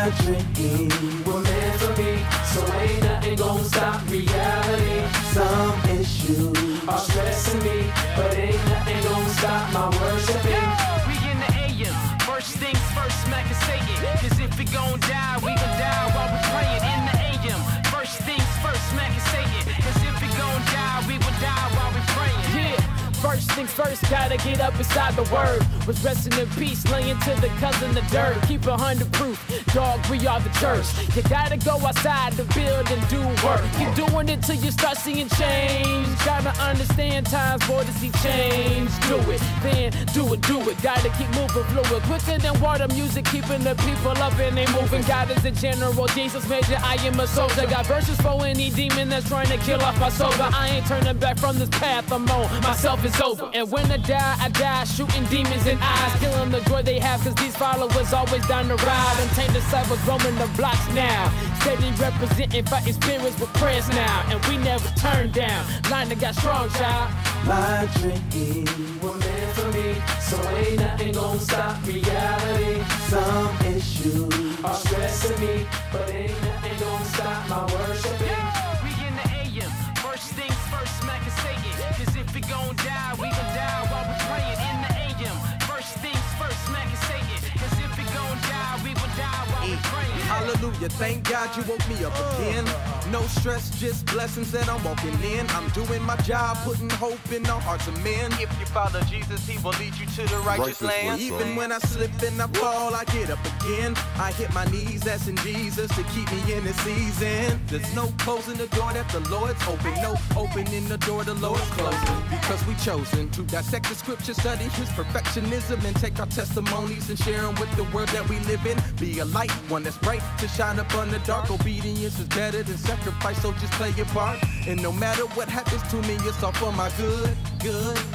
My dream was meant for me, so ain't nothing gonna stop reality. Some issues are stressing me, but ain't nothing gonna stop my worshiping. We in the AM, first things first, smack and say it. Cause if we gon' die, we gon' die while we praying. In the AM, first things first, smack and say it. Cause if we gon' die, we will die while we praying. Yeah. First things first, gotta get up inside the word. Was resting in peace, laying to the cousin the dirt. Keep 100 proof, dog, we are the church. You gotta go outside to build and do work. Keep doing it till you start seeing change. Gotta understand times, boy, to see change. Do it, then do it. Gotta keep moving fluid, quicker than water music, keeping the people up and they moving. God is the general, Jesus major, I am a soldier. Got verses for any demon that's trying to kill off my soul. But I ain't turning back from this path I'm on. Myself is over. And when I die, shooting demons in eyes, killing the joy they have, cause these followers always down the ride. Untamed disciples roaming the blocks now, steady representing, fighting spirits with prayers now. And we never turn down, line that got strong, child. My dream was meant for me, so ain't nothing gonna stop reality. Some issues are stressing me, but ain't nothing gonna stop my worshiping. We in the AM, first things first, smack and say it. Cause if we gon' die, we gon' die while we praying. In the AM, first things first, smack and say it. Cause if we gon' die, we will die while we praying. Hallelujah, thank God you woke me up again. No stress, just blessings that I'm walking in. I'm doing my job, putting hope in the hearts of men. If you follow Jesus, he will lead you to the righteous land. Even when I slip and I fall, I get up again. I hit my knees, asking Jesus to keep me in this season. There's no closing the door that the Lord's open. No opening the door the Lord's closing. Because we chosen to dissect the scripture, study his perfectionism, and take our testimonies and share them with the world that we live in. Be a light, one that's bright to shine up on the dark. Obedience is better than sacrifice, so just play your part. And no matter what happens to me, it's all for my good.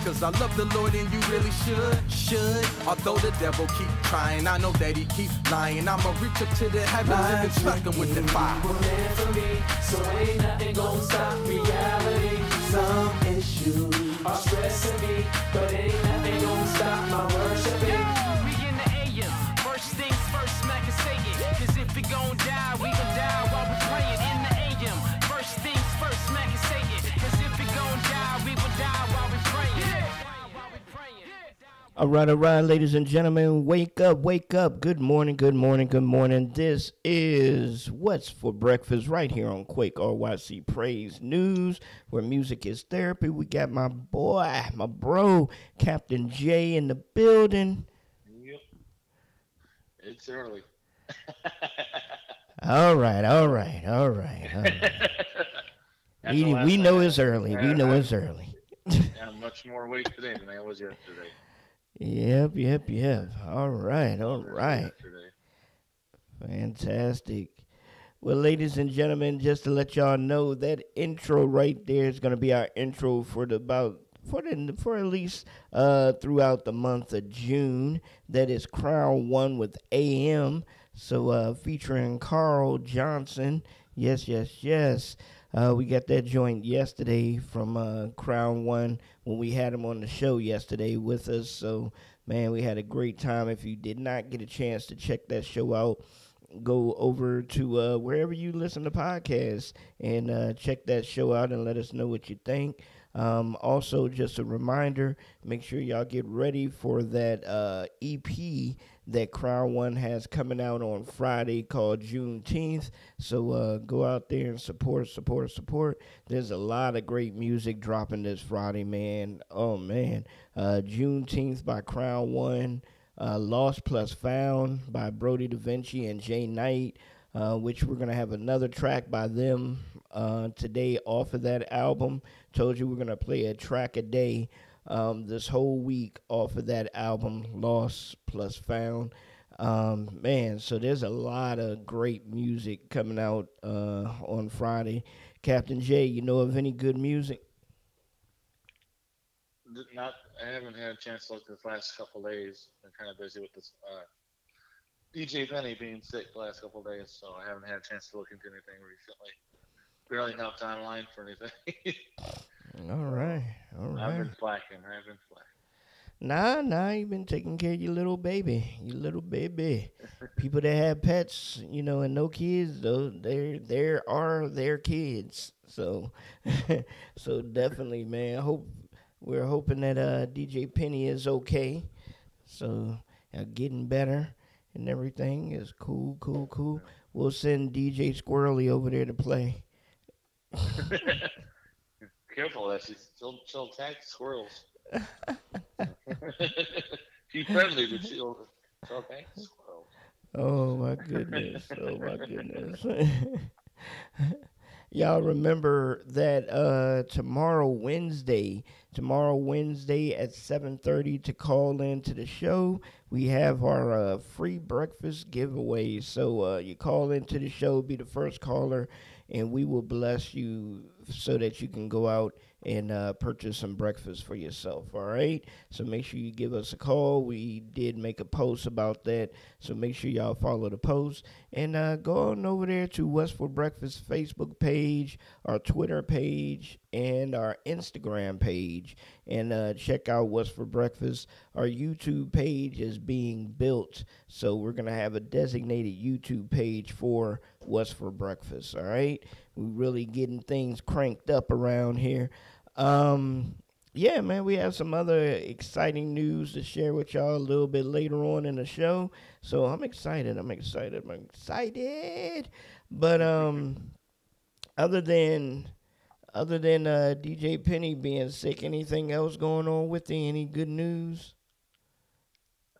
Cause I love the Lord and you really should. Although the devil keep trying, I know that he keep lying. I'ma reach up to the heavens and strike him with the fire. Was meant for me, so ain't nothing gonna stop reality. Some issues are stressing me, but ain't nothing gonna stop my worshiping. We in the AM, first things first, smack and say it. Cause if we gon' die, we gon' die while we praying. In the AM, first things first, smack and say it. Cause if we gon' die, we will die while we praying. All right, ladies and gentlemen, wake up. Good morning. This is What's for Breakfast right here on Quake RYC Praise News, where music is therapy. We got my bro, Captain J in the building. Yep. It's early. All right. We know it's early. I'm much more awake today than I was yesterday. Yep. All right. Yesterday. Fantastic. Well, ladies and gentlemen, just to let y'all know, that intro right there is going to be our intro for at least throughout the month of June. That is Crown One with AM. So featuring Carl Johnson. Yes. We got that joint yesterday from Crown One when we had him on the show yesterday with us. So, man, we had a great time. If you did not get a chance to check that show out, go over to wherever you listen to podcasts and check that show out and let us know what you think. Also, just a reminder, make sure y'all get ready for that EP that Crown One has coming out on Friday called Juneteenth. So go out there and support. There's a lot of great music dropping this Friday, man. Oh, man. Juneteenth by Crown One. Lost Plus Found by Brody Da Vinci and Jay Knight, which we're going to have another track by them today off of that album. Told you we're going to play a track a day this whole week off of that album, Lost Plus Found. Man, so there's a lot of great music coming out on Friday. Captain J, you know of any good music? I haven't had a chance to look this last couple of days. I'm kind of busy with this DJ Penny being sick the last couple of days, so I haven't had a chance to look into anything recently. Barely hopped online for anything. All right. I've been slacking. Nah, you been taking care of your little baby. Your little baby. People that have pets, and no kids, though, there are their kids. So so definitely, man. We're hoping that DJ Penny is okay. So getting better and everything is cool. We'll send DJ Squirrely over there to play. Careful, that she'll attack squirrels. She's friendly, but she'll attack squirrels. Oh my goodness! Y'all remember that tomorrow Wednesday at 7:30 to call into the show. We have our free breakfast giveaway. So you call into the show, be the first caller, and we will bless you so that you can go out and purchase some breakfast for yourself, all right? So make sure you give us a call. We did make a post about that, so make sure y'all follow the post. And go on over there to What's for Breakfast Facebook page, our Twitter page, and our Instagram page, and check out What's for Breakfast. Our YouTube page is being built, so we're going to have a designated YouTube page for What's for Breakfast, all right? We're really getting things cranked up around here. Yeah, man, we have some other exciting news to share with y'all a little bit later on in the show. So I'm excited. But other than DJ Penny being sick, anything else going on with you? Any good news?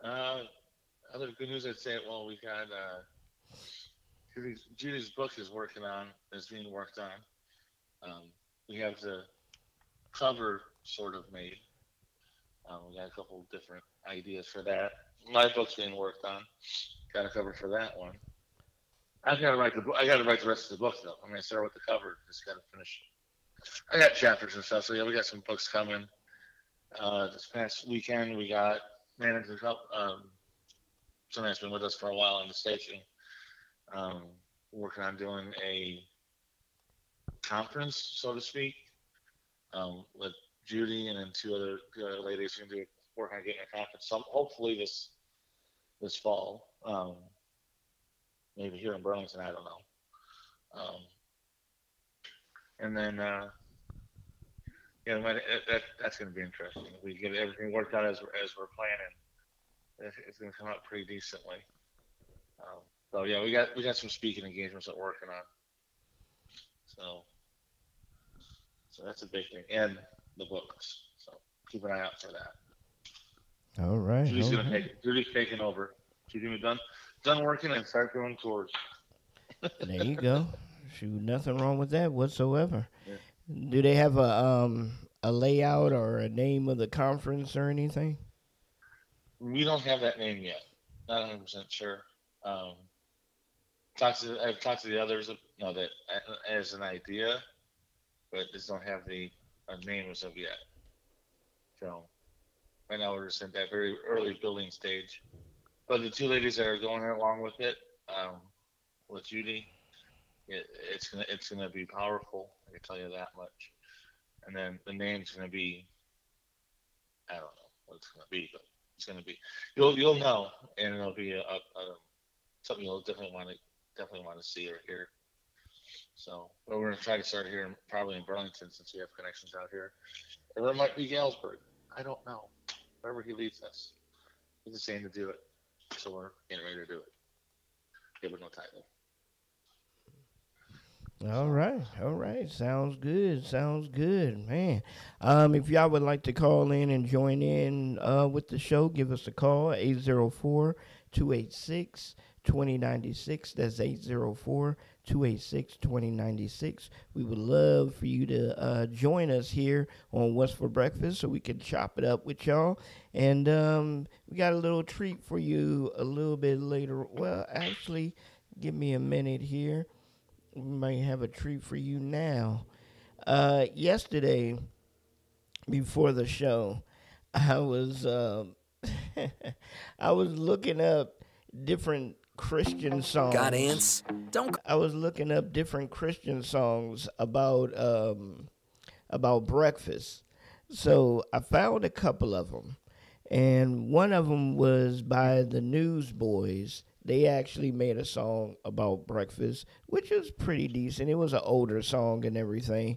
Other good news, I'd say, well, we got Judy's book is being worked on. We have the cover sort of made. We got a couple different ideas for that. My book's being worked on. Got a cover for that one. I got to write the rest of the book though. I'm gonna start with the cover. Just got to finish. I got chapters and stuff. So yeah, we got some books coming. This past weekend we got manager somebody that's been with us for a while on the station. Working on doing a conference, so to speak. With Judy and then two other ladies who can work on getting a conference. So hopefully this fall, maybe here in Burlington, I don't know. And then that's going to be interesting. If we get everything worked out as we're planning, it's going to come out pretty decently. So yeah, we got some speaking engagements that we're working on. So that's a big thing, and the books. So keep an eye out for that. All right. Judy's taking over. She's gonna be done working and start doing tours. There you go. Shoot, nothing wrong with that whatsoever. Yeah. Do they have a layout or a name of the conference or anything? We don't have that name yet. Not 100% sure. I've talked to the others, that as an idea, but just don't have the name as of yet. So right now we're just in that very early building stage. But the two ladies that are going along with it, with Judy, it's gonna be powerful. I can tell you that much. And then the name's gonna be, I don't know what it's gonna be, but it's gonna be. You'll know, and it'll be something you'll definitely want to see or hear. So, but we're gonna try to start here, probably in Burlington, since we have connections out here, or it might be Galesburg. I don't know. Wherever he leads us, he's saying to do it, so we're getting ready to do it. Give it no title. All right. Sounds good, man. If y'all would like to call in and join in with the show, give us a call, 804-286-2096. That's 804-286-2096. We would love for you to join us here on What's for Breakfast so we can chop it up with y'all. And we got a little treat for you a little bit later. Well, actually, give me a minute here. We might have a treat for you now. Yesterday, before the show, I was I was looking up different Christian songs. Got ants? I was looking up different Christian songs about breakfast. So I found a couple of them, and one of them was by the Newsboys. They actually made a song about breakfast, which was pretty decent. It was an older song and everything,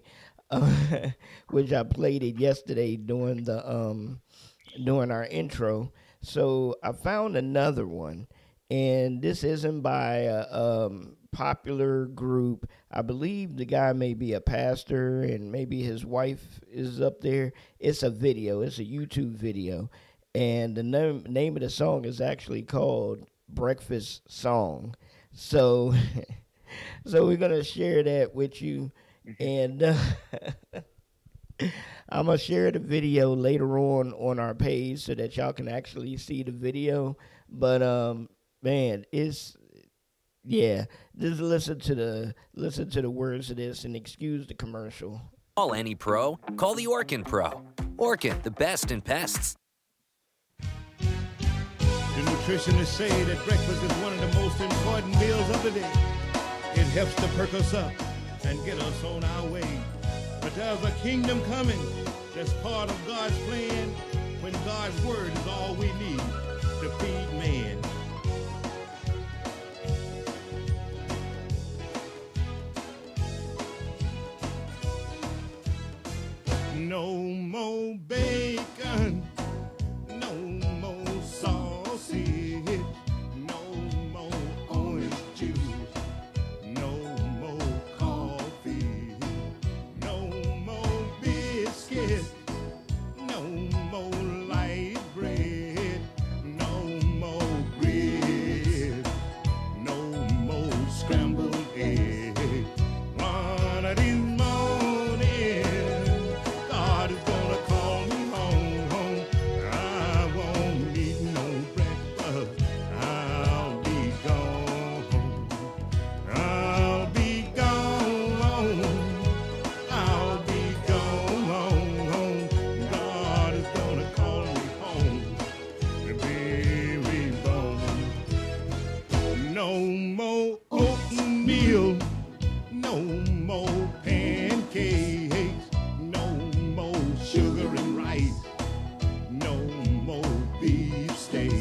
uh, which I played it yesterday during our intro. So I found another one, and this isn't by a popular group. I believe the guy may be a pastor, and maybe his wife is up there. It's a video. It's a YouTube video, and the name of the song is actually called "Breakfast Song." So, so we're gonna share that with you, and I'm gonna share the video later on our page so that y'all can actually see the video. But man, it's yeah. Just listen to the words of this and excuse the commercial. Call any pro. Call the Orkin Pro. Orkin, the best in pests. The nutritionists say that breakfast is one of the most important meals of the day. It helps to perk us up and get us on our way. But there's a kingdom coming that's part of God's plan when God's word is all we need to feed man. No more bacon, no more sausage, no more orange juice, no more coffee, no more biscuit, no more light bread, no more bread, no more scrambled egg. One of these mornings, God is gonna call me home. I won't need no breakfast. I'll be gone. I'll be gone. I'll be gone. God is gonna call me home. The very bone. No more oatmeal. No more pancakes. No more sugar and rice. No more beef steak.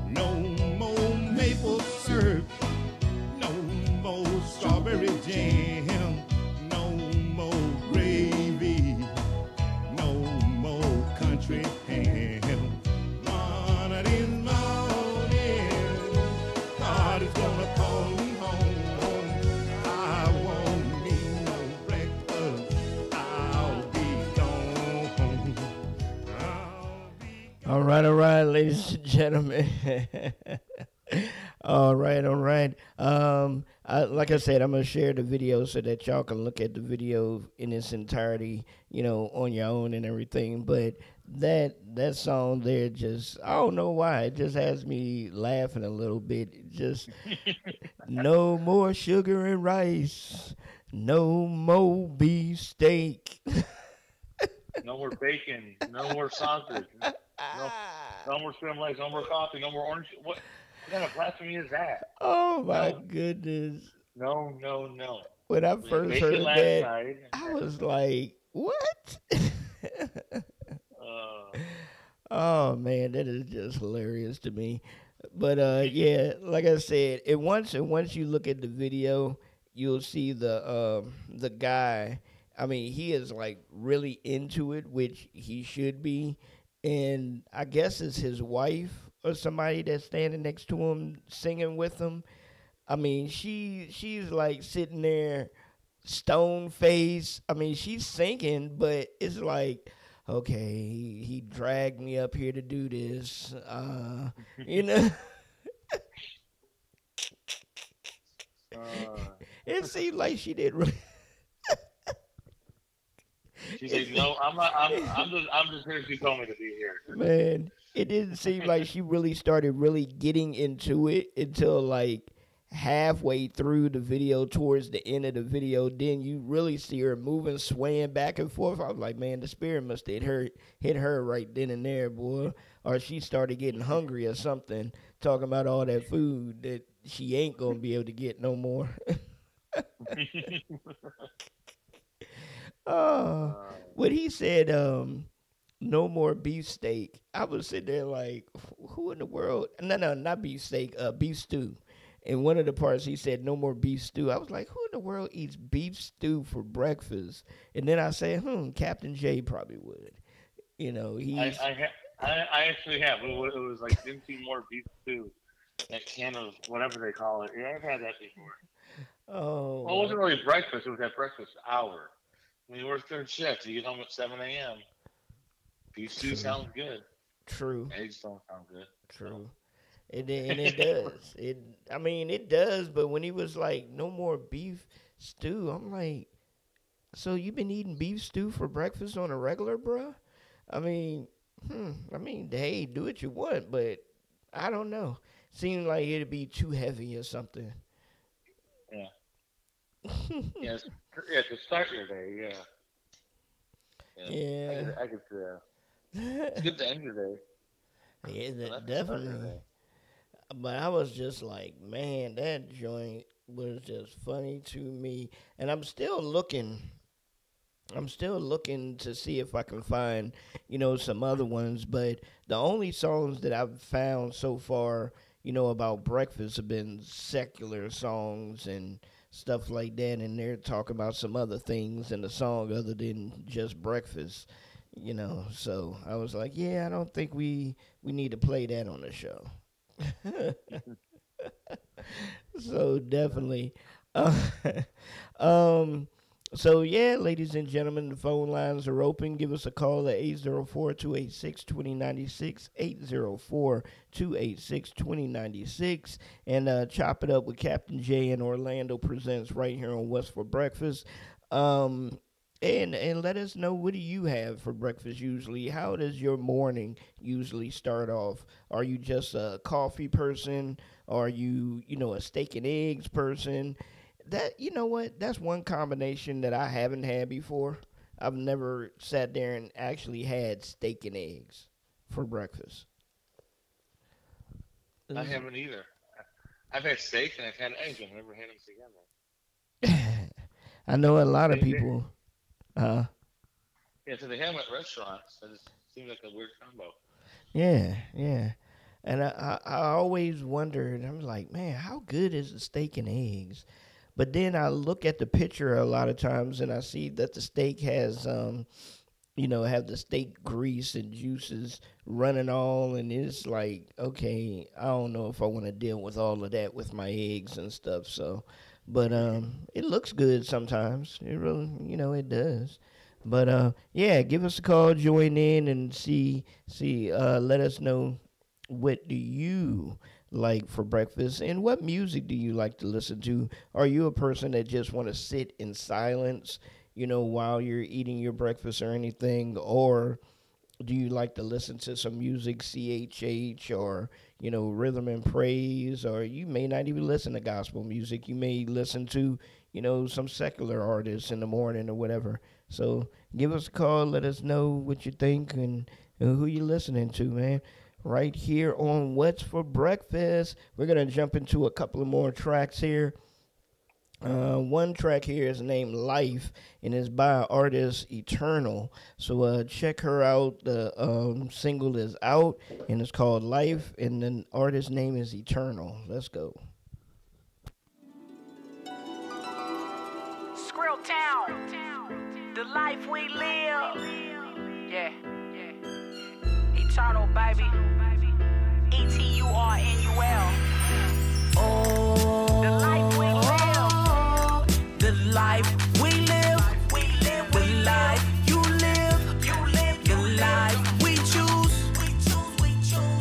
No more maple syrup. No more strawberry jam. No more gravy. No more country ham. One of these mornings, God is gonna call me home. I won't need no breakfast. I'll be gone. I'll be All right, ladies and gentlemen. All right. Like I said, I'm gonna share the video so that y'all can look at the video in its entirety, on your own and everything. But that song there, just I don't know why, it just has me laughing a little bit. It just no more sugar and rice, no more beef steak. No more bacon. No more sausage. No more scrambled eggs. No more coffee. No more orange. What kind of blasphemy is that? Oh my No. goodness. No. When I We first baked heard it last that, night. I was like, what? Uh, Oh man, that is just hilarious to me. But yeah, like I said, once you look at the video, you'll see the guy. I mean, he is like really into it, which he should be. And I guess it's his wife or somebody that's standing next to him singing with him. I mean, she's like sitting there stone face. I mean, she's singing, but it's like, okay, he dragged me up here to do this. You know, it seemed like she did really. she said, "No, I'm not. I'm just here. She told me to be here." Man, it didn't seem like she really started really getting into it until like halfway through the video, towards the end of the video. Then you really see her moving, swaying back and forth. I was like, man, the spirit must have hit her right then and there, boy. Or she started getting hungry or something, talking about all that food that she ain't gonna be able to get no more. Oh, what he said, no more beefsteak. I was sitting there like, who in the world? No, not beefsteak, beef stew. In one of the parts, he said, no more beef stew. I was like, who in the world eats beef stew for breakfast? And then I said, Captain J probably would. You know, he's... I actually have. It was like Dinty Moore beef stew. That can of whatever they call it. Yeah, I've had that before. Oh. Well, it wasn't really breakfast. It was that breakfast hour. When you work third shift, you get home at 7 a.m. Beef stew sounds good. True. Eggs don't sound good. True. And it does. It does, but when he was like, no more beef stew, I'm like, so you've been eating beef stew for breakfast on a regular, bruh? Hey, do what you want, but I don't know. Seems like it'd be too heavy or something. Yeah. Yeah, to start your day, yeah. I could see that. It's good to end your day. Yeah, definitely. But I was just like, man, that joint was just funny to me. And I'm still looking to see if I can find, some other ones. But the only songs that I've found so far, about breakfast have been secular songs and stuff like that. And they're talking about some other things in the song other than just breakfast, So I was like, yeah, I don't think we need to play that on the show. So definitely. So yeah, ladies and gentlemen, the phone lines are open. Give us a call at 804-286-2096, 804-286-2096, and chop it up with Captain J and Orlando Presents right here on What's for Breakfast. And let us know, what do you have for breakfast usually? How does your morning usually start off? Are you just a coffee person? Are you, a steak and eggs person? That, that's one combination that I haven't had before. I've never sat there and actually had steak and eggs for breakfast. I haven't either. I've had steak and I've had eggs. I've never had them together. I know a lot of people... Yeah, so they have them at restaurants. It just seems like a weird combo. Yeah. And I always wondered, I'm like, man, how good is the steak and eggs? But then I look at the picture a lot of times and I see that the steak has, have the steak grease and juices running all. And it's like, okay, I don't know if I want to deal with all of that with my eggs and stuff. So... But it looks good sometimes. It really, it does. But yeah, give us a call, join in, and see. Let us know, what do you like for breakfast, and what music do you like to listen to? Are you a person that just want to sit in silence, while you're eating your breakfast or anything, or do you like to listen to some music, CHH, or, rhythm and praise, or you may not even listen to gospel music. You may listen to, some secular artists in the morning or whatever. So give us a call. Let us know what you think and who you're listening to, man. Right here on What's for Breakfast. We're going to jump into a couple of more tracks here. One track here is named Life, and it's by artist Eternal. So check her out. The single is out, and it's called Life, and the artist's name is Eternal. Let's go. Skrill Town, the life we live. Yeah. Eternal, baby. ETURNUL. Oh, the life we live. The life we live, the life you live, the life we choose.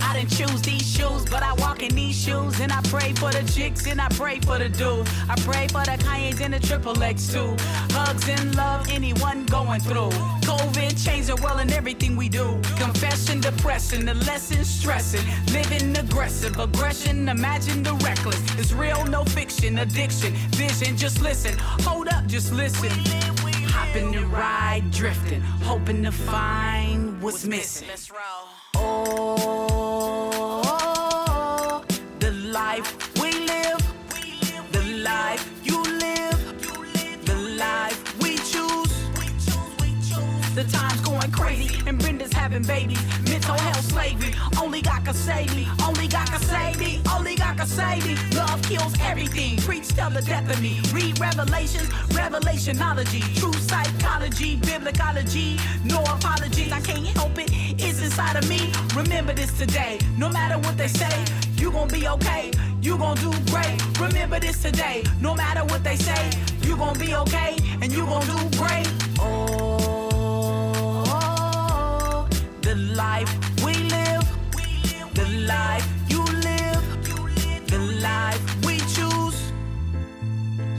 I didn't choose these shoes, but I walk in these shoes. And I pray for the chicks and I pray for the dude. I pray for the Kanye's and the XXX too. Hugs and love, anyone going through. COVID changed the world and everything we do. Confession, depression, the lesson stressing. Living aggressive, aggression, imagine the reckless. It's real, no fiction, addiction, vision, just listen. Hold up, just listen. Hopping the ride, drifting, hoping to find what's missing. Oh, the life we live, the life you live, the life we choose. The time's going crazy and Brenda's having having babies. Mental health slavery, only God can save me. Only God can save me, only God can save me. Love kills everything, preach till the death of me. Read Revelations, Revelationology. True psychology, biblicology. No apologies, I can't help it, it's inside of me. Remember this today, no matter what they say, you gon' be okay, you gon' do great. Remember this today, no matter what they say, you gon' be okay, and you gon' do great. Oh, the life we live, the life you live, the life we choose.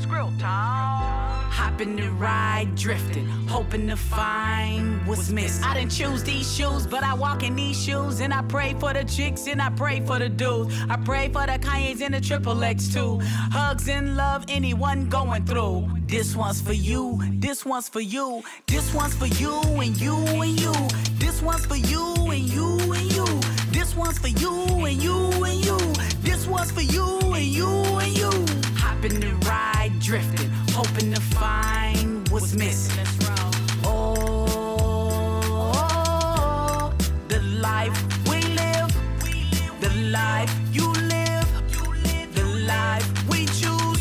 Skrill Town. Hopping the ride, drifting, hoping to find what's missing. I didn't choose these shoes, but I walk in these shoes. And I pray for the chicks and I pray for the dudes. I pray for the Kanye's and the XXX too. Hugs and love, anyone going through. This one's for you, this one's for you. This one's for you and you and you. This one's for you and you and you. This one's for you and you and you. This one's for you and you and you. Hopping the ride, drifting, hoping to find what's missing. Oh, the life we live, the life you live, the life we choose.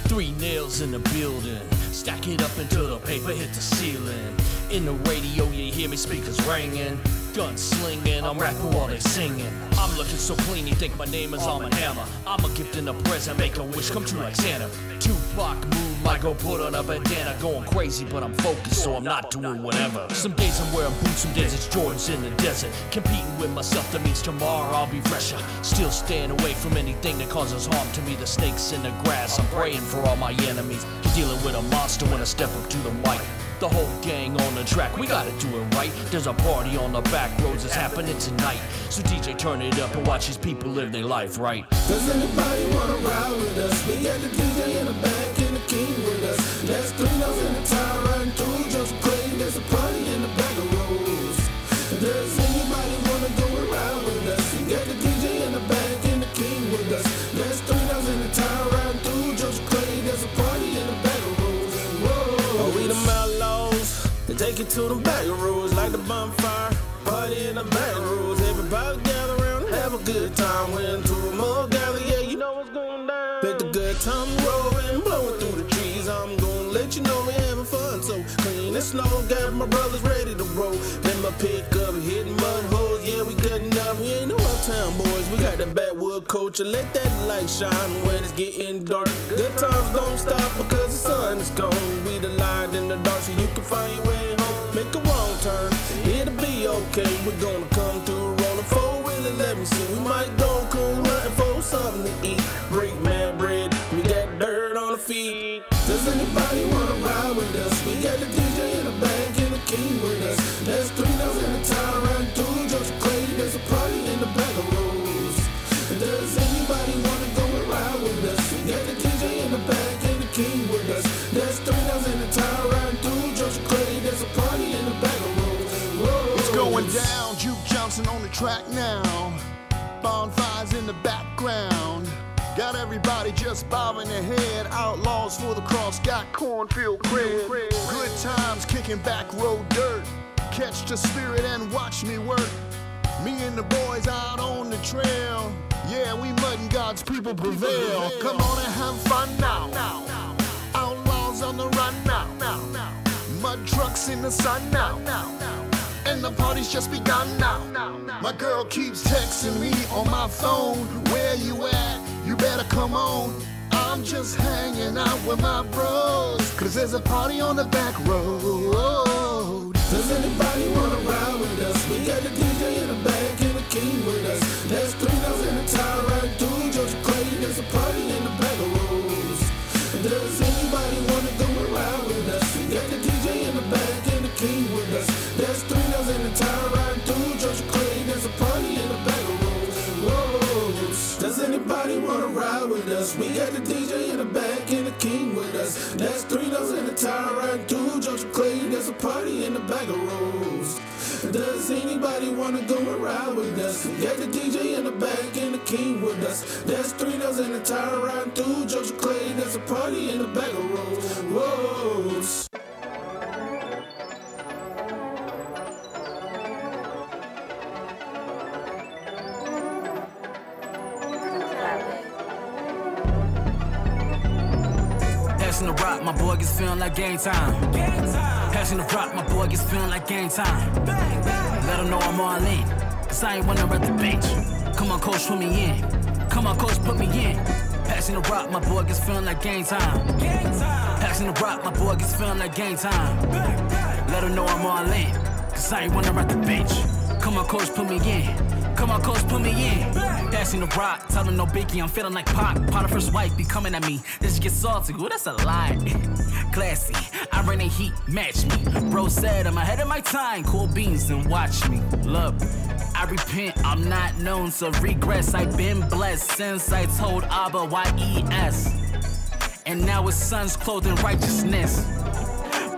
Three nails in the building, stack it up until the paper hit the ceiling. In the radio you hear me speakers ringing, guns slinging, I'm rapping while they singing. I'm looking so clean you think my name is Arm & Hammer. I'm a gift and a present, make a wish come true like Santa. Tupac, Moon, might go put on a bandana. Going crazy but I'm focused so I'm not doing whatever. Some days I'm wearing boots, some days it's Jordans in the desert. Competing with myself, that means tomorrow I'll be fresher. Still staying away from anything that causes harm to me. The snakes in the grass, I'm praying for all my enemies. Dealing with a monster when I step up to the mic. The whole gang on the track, we gotta do it right. There's a party on the back roads, it's happening tonight. So DJ, turn it up and watch these people live their life right. Does anybody wanna ride with us? We got the DJ in the back and the king with us. There's 3 notes in the town riding through, just play. There's a party in the back of roads. Does anybody wanna go and ride with us? We got the DJ in the back and the king with us. There's 3 notes in the town riding through, just play. There's a party in the back of roads. Whoa. Oh, we the outlaws, they take it to the back roads like the bonfire. Party in the back roads, everybody gather around and have a good time. When 2 or more gather, yeah, you know what's going down. Let the good time rolling, blowing through the trees. I'm gonna let you know we having fun, so clean and slow. Got my brothers ready to roll. Then my pickup hitting mud holes, yeah, we cutting up. We ain't no uptown boys, we got the backwood culture. Let that light shine when it's getting dark. Good times don't stop because the sun is gone. We the light in the dark so you can find your way home. Make a wrong turn, it'll be okay. We're gonna come through rolling 4-wheeler, let me see. We might go cool hunting for something to eat. Break mad bread, we got dirt on the feet. Does anybody wanna ride with us? We got the DJ in the back and the king with us. There's 3 notes in the town riding through, just clay. There's a party in the back of roads. Does anybody wanna go and ride with us? We got the DJ in the back and the king with us. There's 3 notes in the town riding through, just clay. There's a party in the back of roads. Whoa. It's going down, Juke Johnson on the track now. Bonfires in the background. Got everybody just bobbing their head. Outlaws for the cross, got cornfield bread. Good times kicking back road dirt. Catch the spirit and watch me work. Me and the boys out on the trail. Yeah, we mudding God's people prevail. Come on and have fun now. Outlaws on the run now. Mud trucks in the sun now. And the party's just begun now. My girl keeps texting me on my phone. Where you at? You better come on. I'm I'm just hanging out with my bros, cause there's a party on the back road. Does anybody wanna ride with us? We got the DJ in the back and the king with us. There's 3 dogs in the tire right through Georgia Clay. There's a party in the back of Rose. Does anybody wanna go and ride with us? We got the DJ in the back and the king with us. There's 3 dogs in the tire right through Georgia Clay. There's a party in the back of Rose. Does anybody wanna ride with us? We got the DJ in the back and the king with us. There's 3 dogs in the tire right through Georgia Clay. There's a party in the back of Rose. Does anybody wanna go and ride with us? We got the DJ in the back and the king with us. There's 3 dogs in the tire riding through Georgia Clay. There's a party in the back of Rose. Passing the rock, my boy gets feeling like game time. Passing the rock, my boy gets feeling like game time. Let him know I'm all in, cause I ain't wanna at the bench. Come on, coach, put me in. Come on, coach, put me in. Passing the rock, my boy gets feeling like game time. Passing the rock, my boy gets feeling like game time. Let him know I'm all in, cause I ain't wanna at the bench. Come on, coach, put me in. Come on, coach, put me in. Passing the rock, tell him no biggie, I'm feeling like Pac. Potiphar's wife be coming at me, then she get salty. Ooh, that's a lie. Classy, I bring the heat, match me. Bro said I'm ahead of my time, cool beans, then watch me. Look, I repent, I'm not known to regress. I've been blessed since I told Abba Y-E-S. And now his son's clothed in righteousness.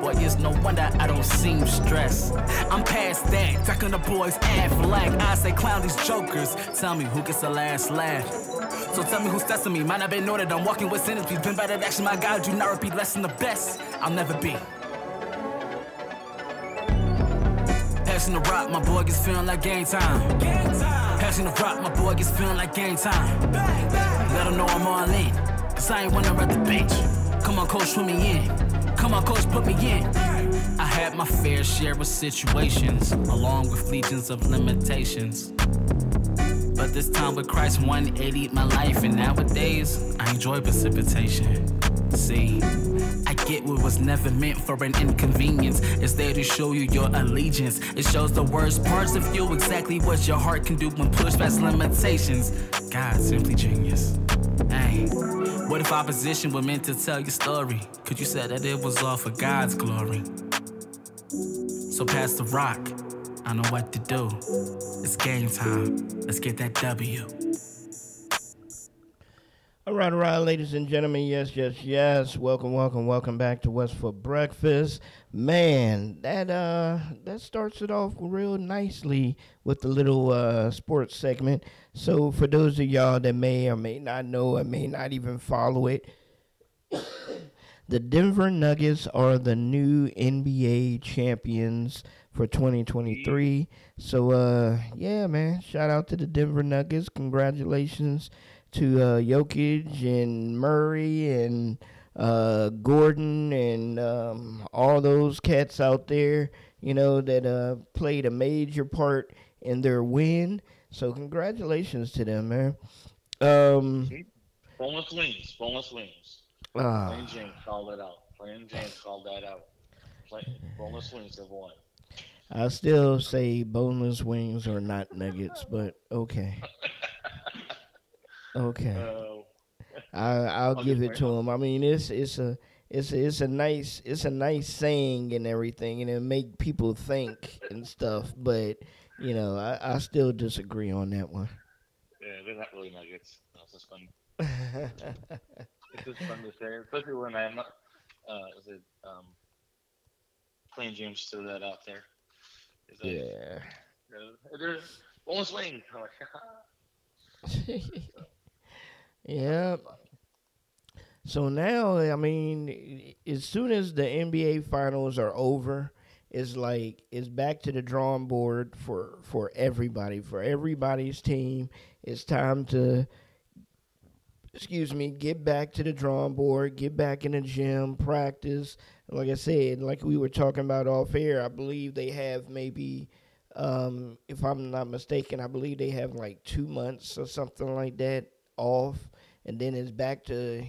Boy, it's no wonder I don't seem stressed. I'm past that, ducking the boys Affleck. I say clown these jokers. Tell me who gets the last laugh. So tell me who's testing me. Might not be know that I'm walking with synergy. Been better at action, my God, do not repeat less than the best. I'll never be. Passing the rock, my boy gets feeling like game time. Passing the rock, my boy gets feeling like game time. Let him know I'm all in, cause I ain't wanna at the bench. Come on, coach, put me in. Come on, coach, put me in. I had my fair share of situations, along with legions of limitations. But this time with Christ 180 my life, and nowadays I enjoy precipitation. See, I get what was never meant for an inconvenience. It's there to show you your allegiance. It shows the worst parts of you, exactly what your heart can do when pushed past limitations. God, simply genius. Hey, what if opposition were meant to tell your story? Could you say that it was all for God's glory? So pass the rock, I know what to do. It's game time, let's get that W. All right, ladies and gentlemen, yes. Welcome back to West for Breakfast. Man, that starts it off real nicely with the little sports segment. So for those of y'all that may or may not know or may not even follow it, the Denver Nuggets are the new NBA champions for 2023. So, yeah, man, shout out to the Denver Nuggets. Congratulations to Jokic and Murray and Gordon and all those cats out there, you know, that played a major part in their win. So congratulations to them, man. Boneless wings. Plain James called that out. Boneless wings have won. I still say boneless wings are not nuggets, but okay. Okay. I'll give it to him. I mean, it's a nice saying and everything, and it make people think and stuff. But you know, I still disagree on that one. Yeah, they're not really nuggets. It's just fun. It's just fun to say, especially when I'm Plain James threw that out there. Yeah. There's boneless wings. Yeah. So now, I mean, as soon as the NBA finals are over, it's like it's back to the drawing board for everybody, for everybody's team. It's time to, get back to the drawing board, get back in the gym, practice. Like I said, like we were talking about off air, I believe they have maybe, if I'm not mistaken, I believe they have like 2 months or something like that off. and then it's back to,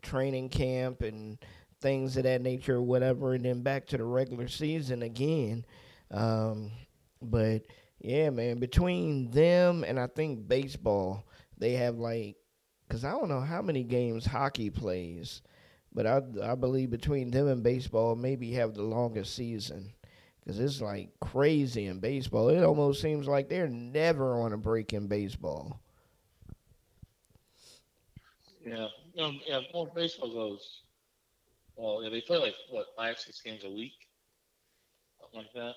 training camp and things of that nature or whatever, and then back to the regular season again. But yeah, man, between them and I think baseball, they have because I don't know how many games hockey plays, but I believe between them and baseball, maybe have the longest season. Because it's crazy in baseball. It almost seems like they're never on a break in baseball. Yeah. Most baseball goes, they play 5-6 games a week? Something like that.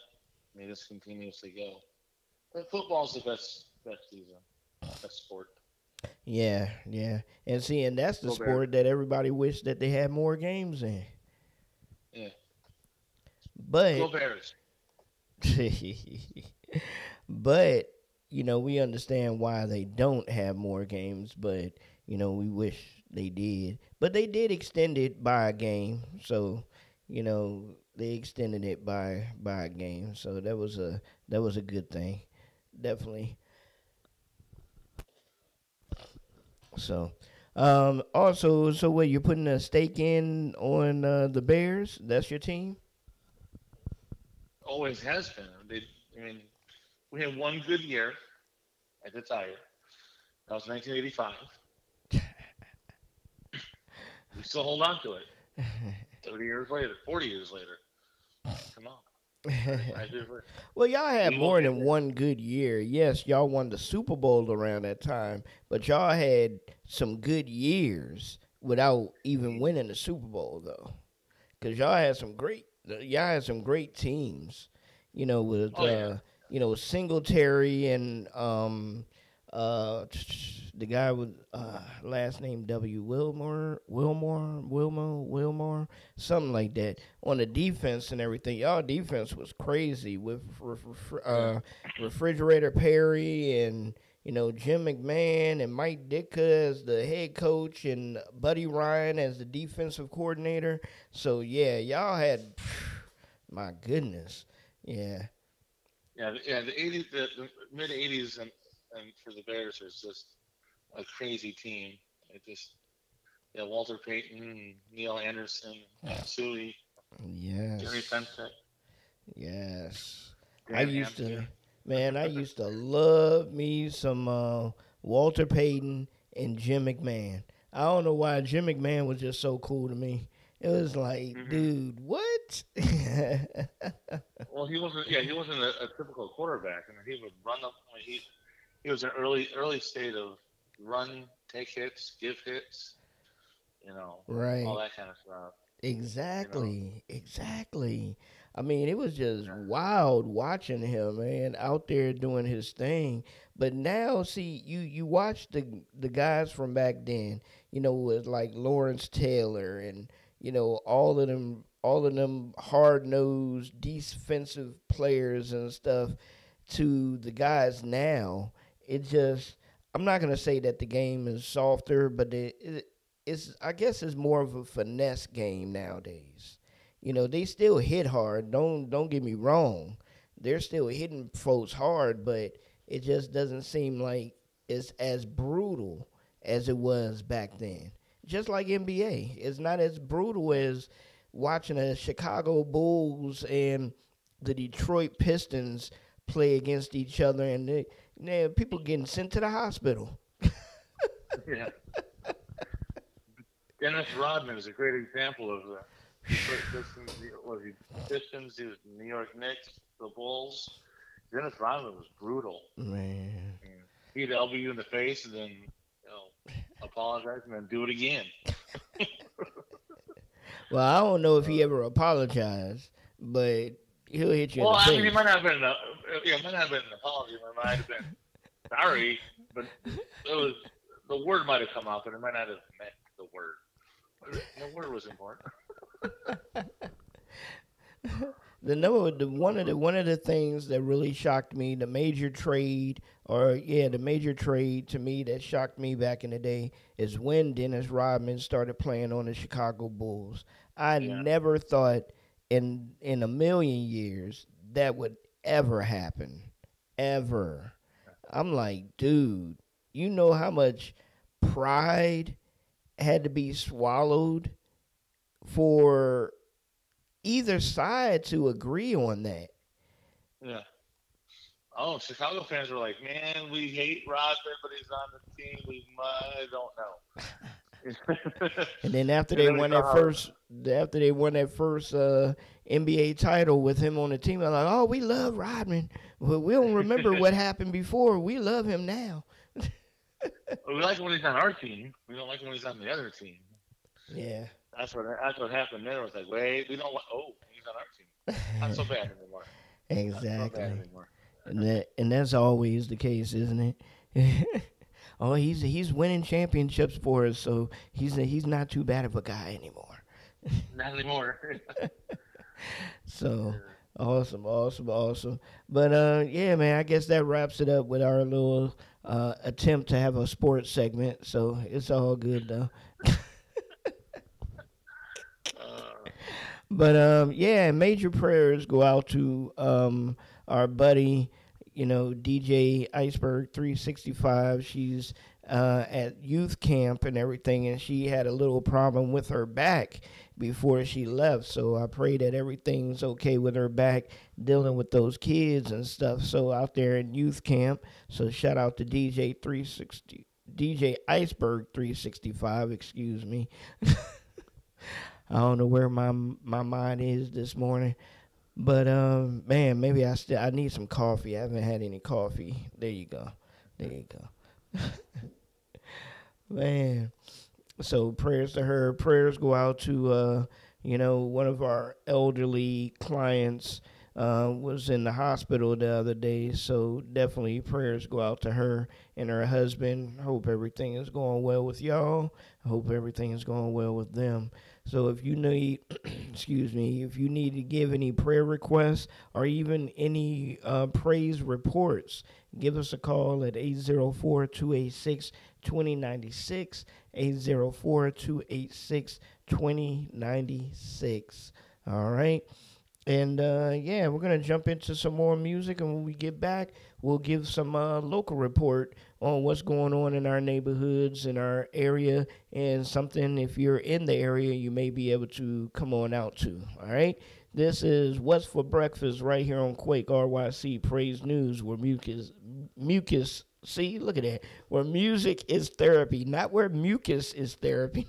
They just continuously go. But football's the best season, best sport. Yeah. And that's the sport that everybody wished that they had more games in. Yeah. But Go Bears. But, we understand why they don't have more games, but, we wish they did. But they did extend it by a game, so, they extended it by a game. So that was a good thing. Definitely. So, also, so what, you're putting a stake in on the Bears? That's your team? Always has been. We had one good year at the Tiger. That was 1985. We still hold on to it. 30 years later, 40 years later. Come on. Well, y'all had more than one good year. Yes, y'all won the Super Bowl around that time, but y'all had some good years without even winning the Super Bowl, though. Because y'all had some great teams, with Singletary and the guy with last name W. Wilmore, something like that. On the defense and everything, y'all defense was crazy with Refrigerator Perry and Jim McMahon and Mike Ditka as the head coach and Buddy Ryan as the defensive coordinator. So yeah, y'all had, my goodness, yeah. Yeah, the mid '80s and for the Bears was just a crazy team. It just, Walter Payton, Neil Anderson, Suey, yes, Jerry Fenwick. Yes, I used to love me some Walter Payton and Jim McMahon. I don't know why Jim McMahon was just so cool to me. It was like, dude, what? Well, he wasn't a typical quarterback. He would run up. He was an early state of run, take hits, give hits, right, all that kind of stuff. Exactly. I mean, it was just wild watching him, man, out there doing his thing. But now, see, you watch the guys from back then, with like Lawrence Taylor and all of them hard-nosed defensive players and stuff, to the guys now. It just, I'm not gonna say that the game is softer, but I guess it's more of a finesse game nowadays. They still hit hard. Don't get me wrong. They're still hitting folks hard, but it just doesn't seem like it's as brutal as it was back then. Just like NBA, it's not as brutal as watching the Chicago Bulls and the Detroit Pistons play against each other, and people getting sent to the hospital. Yeah. Dennis Rodman is a great example of the Pistons, the New York Knicks, the Bulls. Dennis Rodman was brutal. Man. He'd elbow you in the face and then apologize and then do it again. Well, I don't know if he ever apologized, but he'll hit you in the face. Well, it might not have been an apology. It might have been sorry, but the word might have come out, but it might not have meant the word. The word was important. One of the things that really shocked me, the major trade to me that shocked me back in the day is when Dennis Rodman started playing on the Chicago Bulls. I never thought in a million years that would ever happen. Ever. I'm like, dude, you know how much pride had to be swallowed for either side to agree on that. Yeah. Oh, Chicago fans were like, man, we hate Rodman, but he's on the team. I don't know. And then after they won that first NBA title with him on the team, they're like, oh, we love Rodman. Well, we don't remember what happened before. We love him now. We like him when he's on our team. We don't like him when he's on the other team. Yeah. That's what happened there. It was like, wait, we don't want. Oh, he's on our team. Not so bad anymore. Exactly. Not so bad anymore. And that's always the case, isn't it? Oh, he's winning championships for us, so he's not too bad of a guy anymore. Not anymore. So awesome. But yeah, man, I guess that wraps it up with our little attempt to have a sports segment. So it's all good though. But yeah, major prayers go out to our buddy, DJ Iceberg 365. She's at youth camp and everything, and she had a little problem with her back before she left. So I pray that everything's okay with her back, dealing with those kids and stuff. So out there in youth camp. So shout out to DJ Iceberg 365. Excuse me. I don't know where my mind is this morning. But, man, maybe I need some coffee. I haven't had any coffee. There you go. Man. So prayers to her. Prayers go out to, one of our elderly clients was in the hospital the other day. So definitely prayers go out to her and her husband. Hope everything is going well with y'all. I hope everything is going well with them. So if you need, if you need to give any prayer requests or even any praise reports, give us a call at 804-286-2096, 804-286-2096. All right. And, yeah, we're going to jump into some more music, and when we get back, we'll give some local report on what's going on in our neighborhoods, in our area, and something, if you're in the area, you may be able to come on out to, all right? This is What's for Breakfast right here on Quake RYC Praise News, where mucus, see, look at that, where music is therapy, not where mucus is therapy.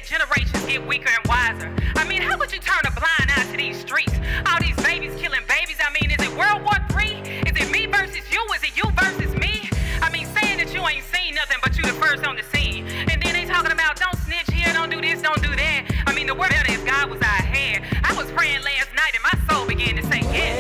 Generations get weaker and wiser. I mean, how could you turn a blind eye to these streets? All these babies killing babies. I mean, is it World War III? Is it me versus you? Is it you versus me? I mean, saying that you ain't seen nothing but you the first on the scene. And then they talking about don't snitch here, don't do this, don't do that. I mean, the word better if God was our head. I was praying last night and my soul began to say yes.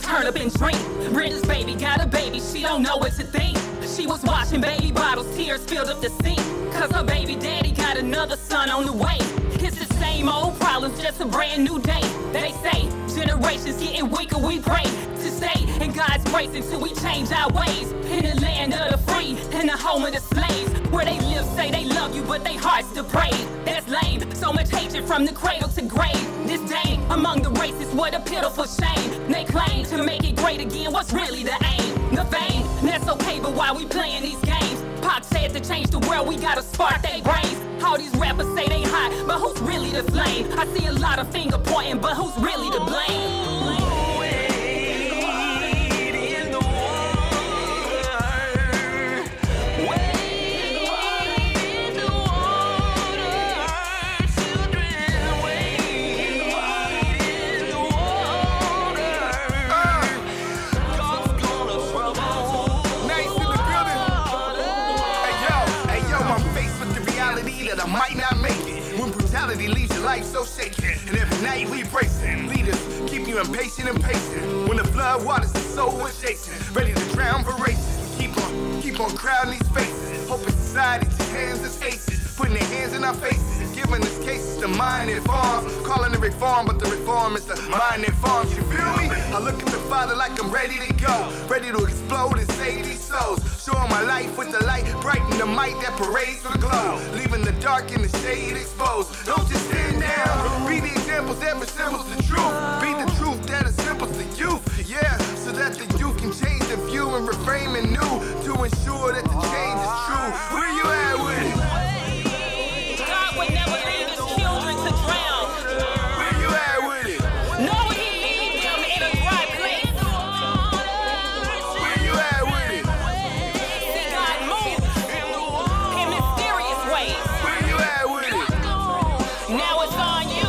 Turn up and drink. Brenda's baby got a baby, she don't know what to think. She was washing baby bottles, tears filled up the sink. Cause her baby daddy got another son on the way. It's the same old problems, just a brand new day. They say, generations getting weaker, we pray to stay in God's grace until we change our ways. In the land of the free, in the home of the slaves, where they live say they love you, but they hearts depraved. That's lame, so much hatred from the cradle to grave. Disdain among the races, what a pitiful shame. They claim to make it great again, what's really the aim? The fame, that's okay, but why we playing these games? Pac said to change the world, we gotta spark their brains. All these rappers say they hot, but who's really to blame? I see a lot of finger pointing, but who's really to blame? I might not make it when brutality leaves your life so shaken. And every night we bracing. Leaders keep you impatient and pacing. When the flood waters are so chasing, ready to drown for races. Keep on crowding these faces. Hoping society just hands us aces. putting their hands in our faces, giving us cases to mind and farms, calling it reform, but the reform is the mind and farms, you feel me? I look at the Father like I'm ready to go, ready to explode and save these souls, showing my life with the light, brighten the might that parades the glow, leaving the dark and the shade exposed. Don't just stand down, be the examples that resembles the truth, be the truth that assembles the youth, yeah, so that the youth can change the view and reframe anew to ensure that the change is true. Where you at with it? God would never leave his children to drown. Where you at with it? Nor would he leave them in a dry place. Where you at with it? See, God moves in mysterious ways. Where you at with it? Now it's on you.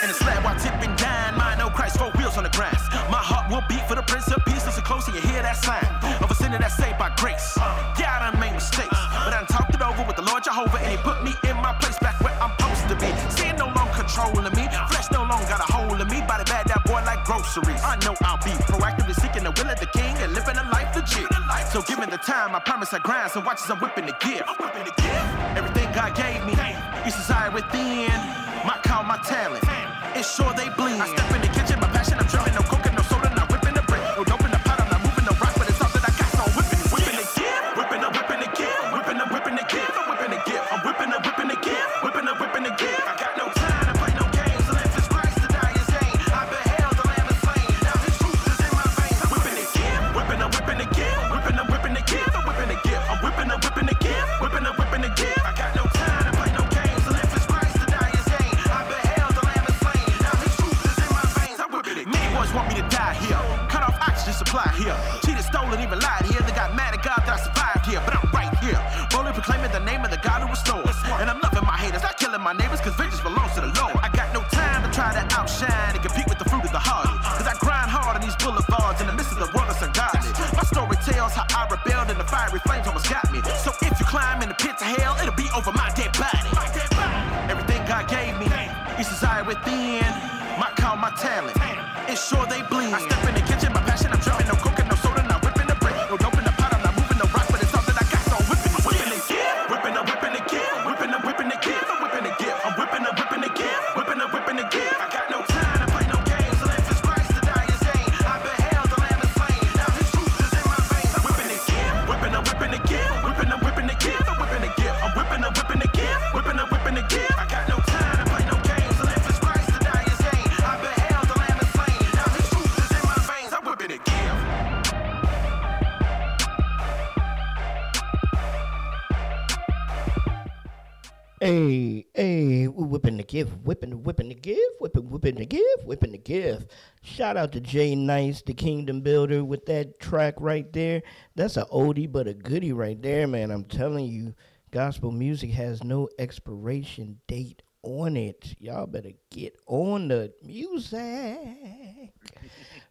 In the slab while tipping down, mine no Christ, 4 wheels on the grass. My heart will beat for the Prince of Peace. Listen close and you hear that sign of a sinner that's saved by grace. Yeah, I done made mistakes, but I done talked it over with the Lord Jehovah, and he put me in my place back where I'm supposed to be. Sin no longer controlling me, flesh no longer got a hold of me. Body bad, that boy like groceries. I know I'll be proactively seeking the will of the King and living a life legit. So given the time, I promise I grind. So watch as I'm whipping the gift. Everything God gave me, His desire within. My call, my talent. It's sure they bleed. I step in the kitchen, my passion. I'm dripping no coke and no soda, not whipping the brick. No dope in the pot, I'm not moving no rock, but it's all that I got. So I'm whipping the gift, whipping the gift, whipping the gift, I'm whipping the gift, I'm whipping the gift, whipping the gift. I got no time to play no games. The Lamb is Christ, the die is gain. I beheld the Lamb is slain. Now His truth is in my veins. I'm whipping the gift, whipping the gift, whipping the gift, I'm whipping the gift, I'm whipping the gift, whipping the gift. I got no time to play no games. The Lamb is Christ, the die is gain. I beheld the Lamb is slain. Now His truth is in my veins. I'm whipping it. Many boys want me to die here, cut off oxygen supply here, cheated, stolen, even lied here. They got mad at God that I survived here, but I'm right here, boldly proclaiming the name of the God who restores. And I'm loving my haters, not killing my neighbors, cause vengeance belongs to the Lord. I got no time to try to outshine and compete with the fruit of the heart, cause I grind hard on these boulevards in the midst of the world that's ungodly. My story tells how I rebelled and the fiery flames almost got me. So if you climb in the pit to hell, it'll be over my dead body. Everything God gave me, His desire within. My call, my talent. It's sure they bleed. I step in the kitchen, my passion. I'm dripping no coke and no soda, not whipping the brick. No dope in the pot, I'm not moving no rock, but it's all that I got. So I'm whipping the gift, whipping the gift, whipping the gift, I'm whipping the gift, I'm whipping the gift, whipping the gift. I got no time to play no games. The Lamb is Christ, the die is gain. I beheld the Lamb is slain. Now His truth is in my veins. I'm whipping the gift, whipping the gift, whipping the gift, I'm whipping the gift, I'm whipping the gift, whipping the gift. I got no time to play no games. The Lamb is Christ, the die is gain. I beheld the Lamb is slain. Now His truth is in my veins. I'm whipping the gift. Hey, we're whipping the gift, whipping the gift, whipping the gift. Shout out to Jay Nice, the Kingdom Builder, with that track right there. That's a oldie but a goodie right there, man. I'm telling you, gospel music has no expiration date on it. Y'all better get on the music.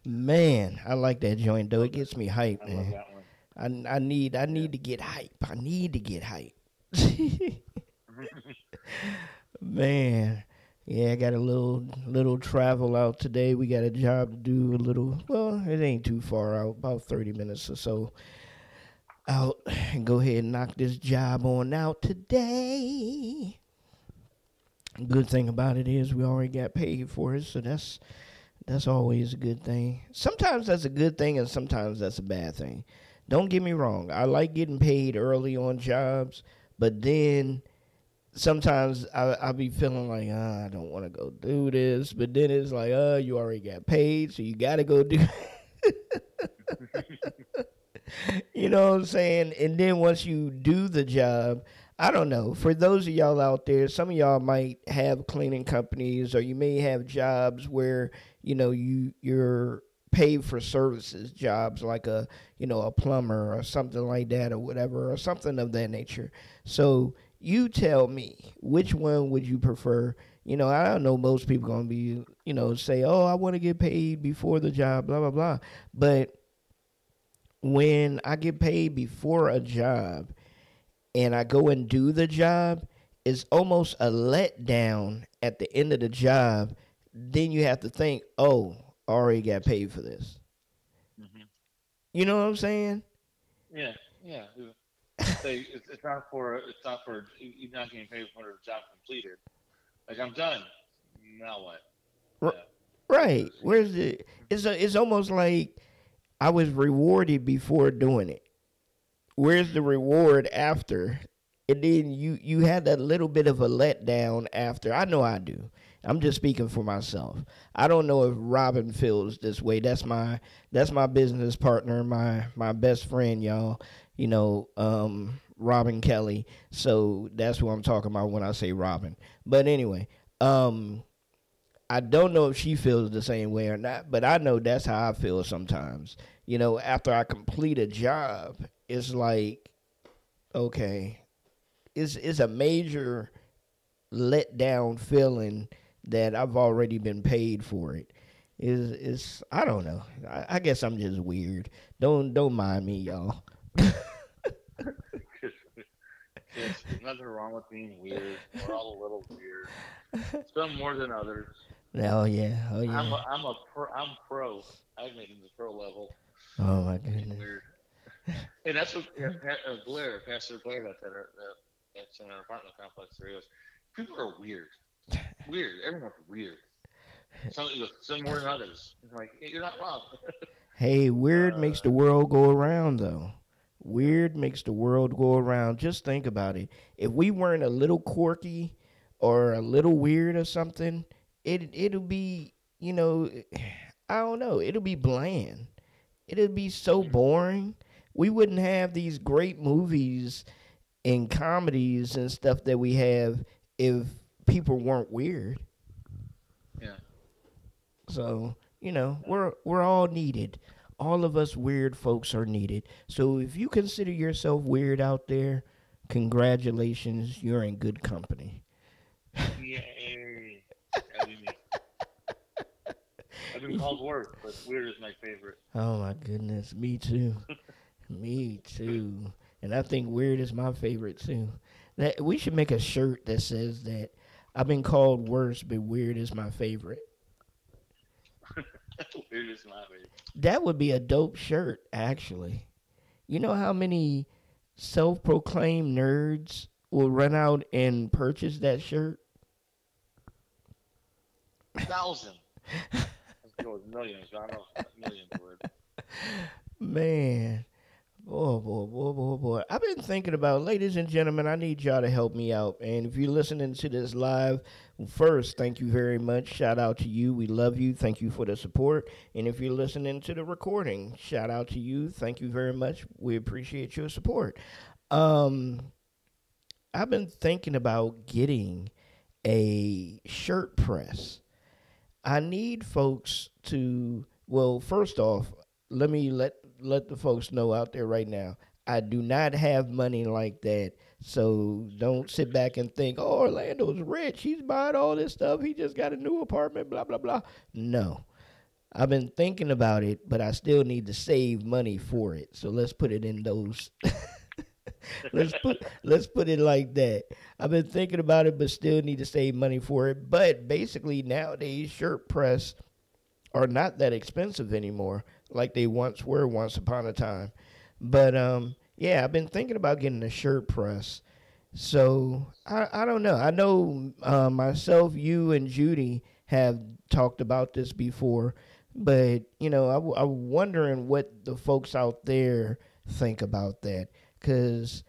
Man, I like that joint though. It gets me hype, man. I need to get hype. I need to get hype. Man, yeah, I got a little travel out today. We got a job to do, a little, well, it ain't too far out, about 30 minutes or so out, and go ahead and knock this job on out today. Good thing about it is we already got paid for it, so that's always a good thing. Sometimes that's a good thing and sometimes that's a bad thing. Don't get me wrong, I like getting paid early on jobs, but then sometimes I'll be feeling like, I don't want to go do this. But then it's like, you already got paid, so you got to go do You know what I'm saying? And then once you do the job, I don't know. For those of y'all out there, some of y'all might have cleaning companies, or you may have jobs where, you're paid for services, jobs like a plumber or something like that or whatever, or something of that nature. So you tell me, which one would you prefer? I don't know, most people going to be, say, oh, I want to get paid before the job, blah, blah, blah. But when I get paid before a job and I go and do the job, it's almost a letdown at the end of the job. Then you have to think, oh, I already got paid for this. Mm-hmm. You know what I'm saying? Yeah. It's not for you're not getting paid for the job completed. Like, I'm done. Now what? Right. Where's the? It's almost like I was rewarded before doing it. Where's the reward after? And then you had that little bit of a letdown after. I know I do. I'm just speaking for myself. I don't know if Robin feels this way. That's my business partner, my best friend, y'all. You know, Robin Kelly. So that's who I'm talking about when I say Robin. But anyway, I don't know if she feels the same way or not, but I know that's how I feel sometimes. You know, after I complete a job, it's like, okay, it's a major letdown feeling that I've already been paid for it. Is I don't know. I guess I'm just weird. Don't mind me, y'all. There's nothing wrong with being weird. We're all a little weird. Some more than others. Oh yeah. I'm pro. I've made it to the pro level. Oh my goodness. Weird. And that's what Pastor Blair got that's in our apartment complex there. He goes, people are weird. Weird. Everyone's weird. Some more than others. It's like, you're not wrong. Hey, weird makes the world go around, though. Weird makes the world go around. Just think about it. If we weren't a little quirky or a little weird or something, it'll be, you know, I don't know. It'll be bland. It'll be so boring. We wouldn't have these great movies and comedies and stuff that we have if people weren't weird. Yeah. So, you know, we're all needed. All of us weird folks are needed. So if you consider yourself weird out there, congratulations, you're in good company. Yay. I've been called worse, but weird is my favorite. Oh my goodness, me too. Me too. And I think weird is my favorite too. That we should make a shirt that says that I've been called worse, but weird is my favorite. Weird is my favorite. That would be a dope shirt, actually. You know how many self-proclaimed nerds will run out and purchase that shirt? 1,000. Let's go with millions. I don't know if millions word. Man. Boy. I've been thinking about, ladies and gentlemen, I need y'all to help me out. And if you're listening to this live, first, thank you very much. Shout out to you. We love you. Thank you for the support. And if you're listening to the recording, shout out to you. Thank you very much. We appreciate your support. I've been thinking about getting a shirt press. I need folks to, well, first off, let me let the folks know out there right now, I do not have money like that. So don't sit back and think, oh, Orlando's rich. He's buying all this stuff. He just got a new apartment, blah, blah, blah. No. I've been thinking about it, but I still need to save money for it. So let's put it in those. let's put it like that. I've been thinking about it, but still need to save money for it. But basically nowadays, shirt press are not that expensive anymore like they once were once upon a time. But yeah, I've been thinking about getting a shirt press. So I don't know. I know myself, you, and Judy have talked about this before. But, you know, I'm wondering what the folks out there think about that. Because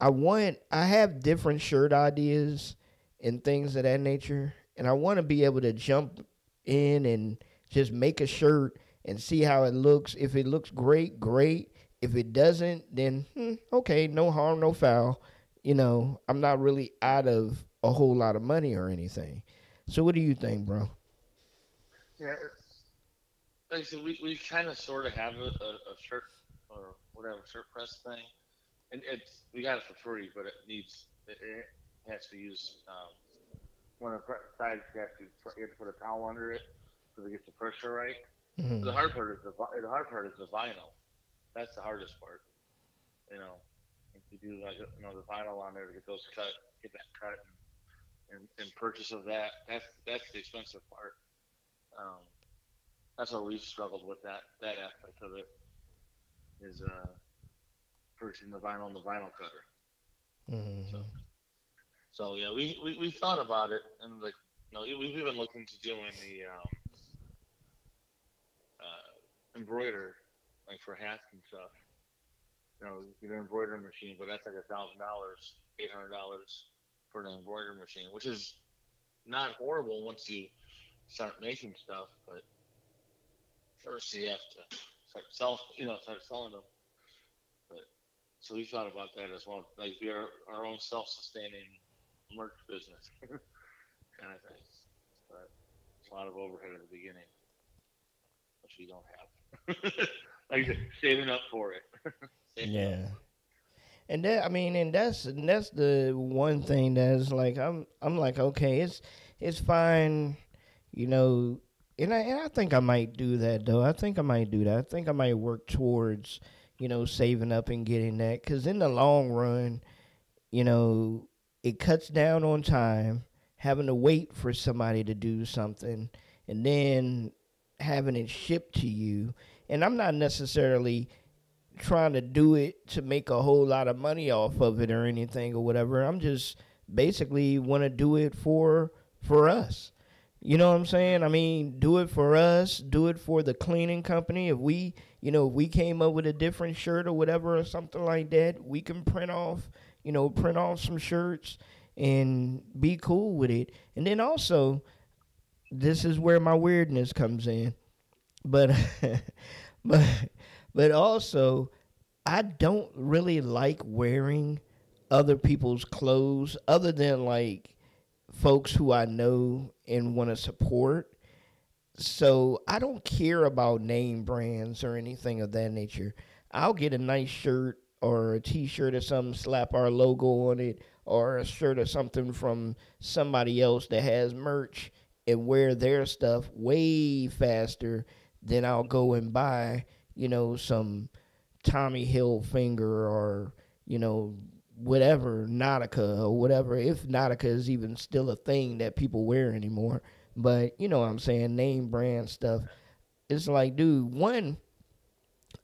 I have different shirt ideas and things of that nature. And I want to be able to jump in and just make a shirt and see how it looks. If it looks great, great. If it doesn't, then okay, no harm, no foul. You know, I'm not really out of a whole lot of money or anything. So what do you think, bro? Yeah, like I said, we kind of sort of have a shirt or whatever shirt press thing, and we got it for free, but it has to use one of the sides. You have to put a towel under it so to get the pressure right. Mm-hmm. The hard part is the vinyl. That's the hardest part. You know, if you do like the vinyl on there to get those cut, get that cut, and purchase of that. That's the expensive part. That's what we've struggled with that aspect of it is purchasing the vinyl and the vinyl cutter. Mm-hmm. So yeah, we thought about it, and like we've even looked into doing the embroider, like for hats and stuff. Get an embroidery machine, but that's like $1,000, $800 for an embroidery machine, which is not horrible once you start making stuff, but first you have to start selling them. But so we thought about that as well, like be our own self-sustaining merch business kind of thing. But it's a lot of overhead at the beginning, which we don't have. Like I said, saving up for it. Yeah. And that's the one thing that's like I'm like, okay, it's fine, and I think I might do that though. I think I might do that. I think I might work towards, saving up and getting that, because in the long run, it cuts down on time, having to wait for somebody to do something, and then having it shipped to you. And I'm not necessarily trying to do it to make a whole lot of money off of it or anything or whatever. I'm just basically want to do it for us. You know what I'm saying? I mean, do it for us, do it for the cleaning company. If we came up with a different shirt or whatever or something like that, we can print off some shirts and be cool with it. And then also, this is where my weirdness comes in. But but also, I don't really like wearing other people's clothes other than like folks who I know and want to support. So I don't care about name brands or anything of that nature. I'll get a nice shirt or a T-shirt or something, slap our logo on it, or a shirt or something from somebody else that has merch, and wear their stuff way faster than I'll go and buy, some Tommy Hilfiger or, whatever, Nautica or whatever, if Nautica is even still a thing that people wear anymore. But, you know what I'm saying, name brand stuff. It's like, dude, one,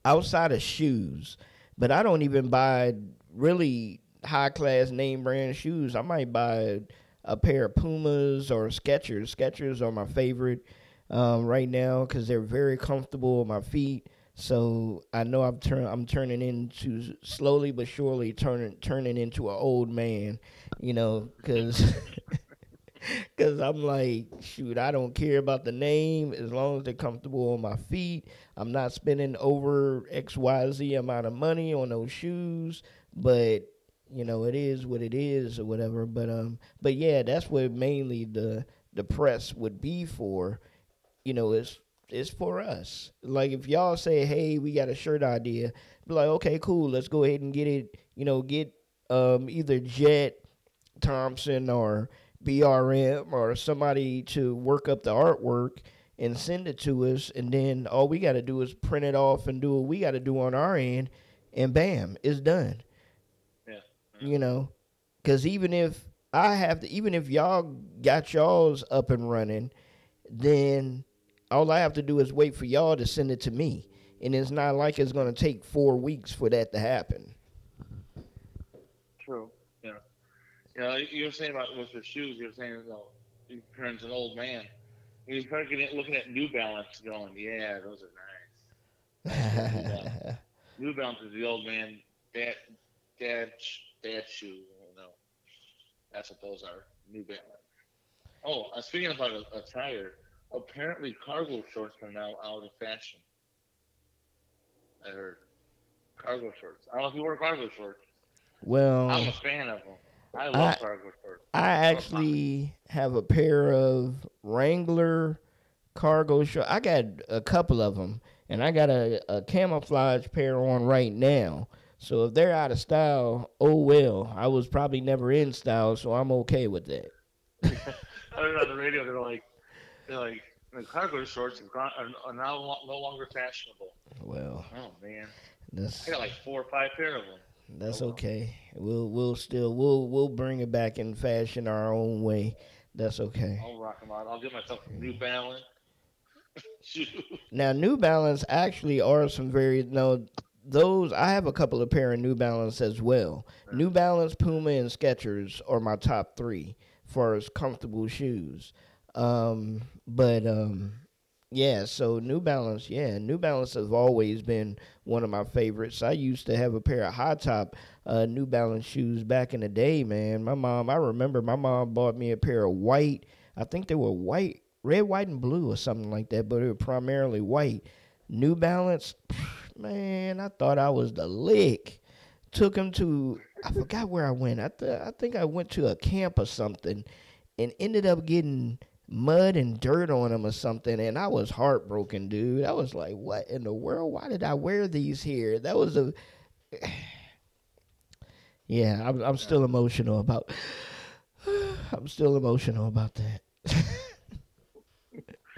outside of shoes, but I don't even buy really high-class name brand shoes. I might buy a pair of Pumas or Skechers. Skechers are my favorite right now because they're very comfortable on my feet. So I know I'm turning into, slowly but surely turning into an old man, because I'm like, shoot, I don't care about the name as long as they're comfortable on my feet. I'm not spending over XYZ amount of money on those shoes, but it is what it is or whatever. But yeah, that's what mainly the press would be for. It's for us. Like if y'all say, hey, we got a shirt idea, be like, okay, cool, let's go ahead and get it. Get either Jet Thompson or BRM or somebody to work up the artwork and send it to us, and then all we got to do is print it off and do what we got to do on our end, and bam, it's done. Yeah. Because even if y'all got y'all's up and running, then all I have to do is wait for y'all to send it to me. And it's not like it's going to take 4 weeks for that to happen. True. Yeah. You were saying about with the shoes, you were saying, you turn into an old man. You start looking at New Balance going, yeah, those are nice. New Balance is the old man dad shoe. That's what those are, New Balance. Oh, speaking about attire, apparently cargo shorts are now out of fashion. I heard cargo shorts. I don't know if you wear cargo shorts. Well, I'm a fan of them. I love cargo shorts. I actually have a pair of Wrangler cargo shorts. I got a couple of them, and I got a camouflage pair on right now. So if they're out of style, oh well. I was probably never in style, so I'm okay with that. I heard on the radio they're like the cargo shorts are now no longer fashionable. Well, oh man, That's I got like 4 or 5 pair of them. That's okay. We'll bring it back and fashion our own way. That's okay. I'll rock them out. I'll get myself a New Balance. Now, New Balance actually are some very those. I have a couple of pair of New Balance as well. New Balance, Puma, and Skechers are my top 3 for as comfortable shoes. Yeah, so New Balance have always been one of my favorites. I used to have a pair of high top New Balance shoes back in the day, man. I remember my mom bought me a pair of white, I think they were white, red, white, and blue or something like that, but they were primarily white. New Balance, man, I thought I was the lick. Took them to, I forgot where I went. I think I went to a camp or something and ended up getting mud and dirt on them or something, and I was heartbroken, dude. I was like, what in the world? Why did I wear these here? That was yeah, I'm still emotional about that.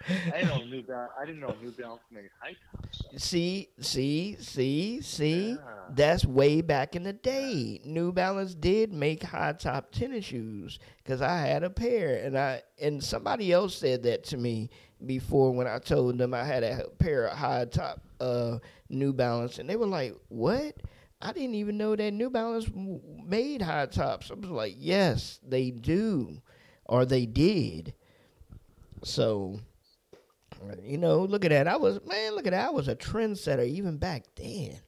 I didn't know New Balance made high tops. See, yeah. That's way back in the day. New Balance did make high top tennis shoes because I had a pair, and somebody else said that to me before when I told them I had a pair of high top New Balance, and they were like, "What? I didn't even know that New Balance made high tops." I was like, "Yes, they do, or they did." So. Look at that. I was a trendsetter even back then.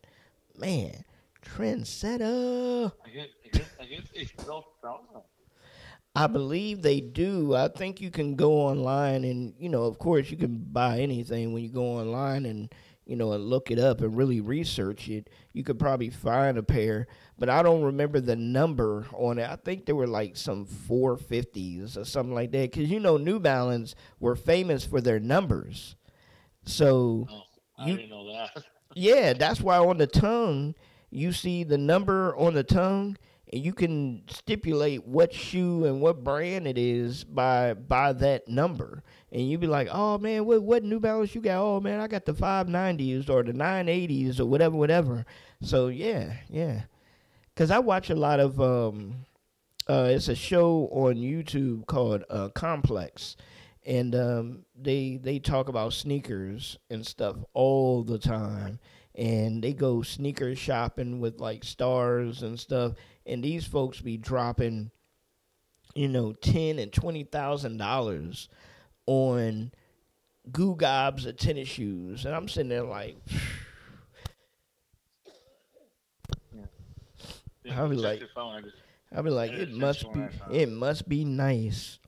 Man, trendsetter. I guess they still sell them. I believe they do. I think you can go online and, of course you can buy anything when you go online and, and look it up and really research it. You could probably find a pair, but I don't remember the number on it. I think there were like some 450s or something like that. Because, New Balance were famous for their numbers. So I didn't know that. Yeah, that's why on the tongue, you see the number on the tongue, and you can stipulate what shoe and what brand it is by that number. And you be like, oh, man, what New Balance you got? Oh, man, I got the 590s or the 980s or whatever. So, yeah. Because I watch a lot of, it's a show on YouTube called Complex. And they talk about sneakers and stuff all the time. And they go sneaker shopping with, like, stars and stuff. And these folks be dropping, $10,000 and $20,000 on Goo Gobs of tennis shoes. And I'm sitting there like, I'll be like, it must be nice.